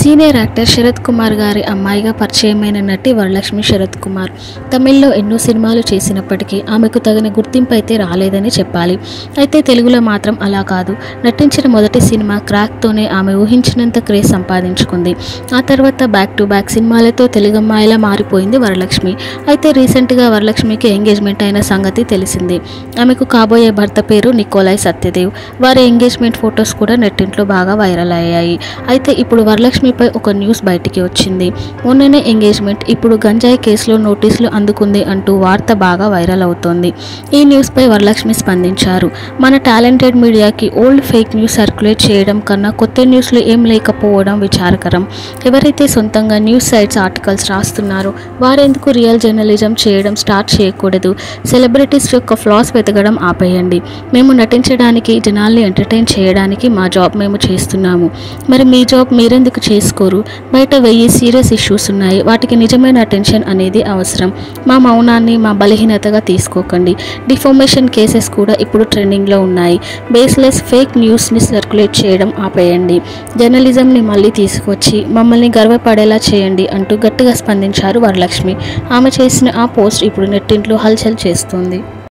Senior actor Sarath Kumar గారి అమ్మాయిగా పరిచయమైన నటి వరలక్ష్మి శరత్ కుమార్ తమిళ్లో ఎన్నో సినిమాలు చేసినప్పటికీ ఆమెకు తగిన గుర్తింపు అయితే రాలేదని చెప్పాలి. అయితే తెలుగులో మాత్రం అలా కాదు. నటించిన మొదటి సినిమా క్రాక్తోనే ఆమె ఊహించినంత క్రేజ్ సంపాదించుకుంది. ఆ తర్వాత బ్యాక్ టు బ్యాక్ సినిమాలతో తెలుగమ్మాయిలా మారిపోయింది వరలక్ష్మి. అయితే రీసెంట్గా వరలక్ష్మికి ఎంగేజ్మెంట్ అయిన సంగతి తెలిసిందే. ఆమెకు కాబోయే భర్త పేరు నికోలై సత్యదేవ్. వారి ఎంగేజ్మెంట్ ఫొటోస్ కూడా నెట్టింట్లో బాగా వైరల్ అయ్యాయి. అయితే ఇప్పుడు వరలక్ష్మిపై ఒక న్యూస్ బయటికి వచ్చింది. మొన్ననే ఎంగేజ్మెంట్, ఇప్పుడు గంజాయి కేసులో నోటీసులు అందుకుంది అంటూ వార్త బాగా వైరల్ అవుతోంది. ఈ న్యూస్పై వరలక్ష్మి స్పందించారు. మన టాలెంటెడ్ మీడియాకి ఓల్డ్ ఫేక్ న్యూస్ సర్క్యులేట్ చేయడం కన్నా కొత్త న్యూస్లు ఏం లేకపోవడం విచారకరం. ఎవరైతే సొంతంగా న్యూస్ సైట్స్ ఆర్టికల్స్ రాస్తున్నారో వారెందుకు రియల్ జర్నలిజం చేయడం స్టార్ట్ చేయకూడదు? సెలబ్రిటీస్ యొక్క ఫ్లాస్ వెతకడం ఆపేయండి. మేము నటించడానికి, జనాల్ని ఎంటర్టైన్ చేయడానికి మా జాబ్ మేము చేస్తున్నాము. మరి మీ జాబ్ మీరెందుకు చేసుకోరు? బయట 1000 సీరియస్ ఇష్యూస్ ఉన్నాయి. వాటికి నిజమైన అటెన్షన్ అనేది అవసరం. మా మౌనాన్ని మా బలహీనతగా తీసుకోకండి. డిఫామేషన్ కేసెస్ కూడా ఇప్పుడు ట్రెండింగ్లో ఉన్నాయి. బేస్లెస్ ఫేక్ న్యూస్ని సర్క్యులేట్ చేయడం ఆపేయండి. జర్నలిజంని మళ్ళీ తీసుకొచ్చి మమ్మల్ని గర్వపడేలా చేయండి అంటూ గట్టిగా స్పందించారు వరలక్ష్మి. ఆమె చేసిన ఆ పోస్ట్ ఇప్పుడు నెట్టింట్లో హల్చల్ చేస్తోంది.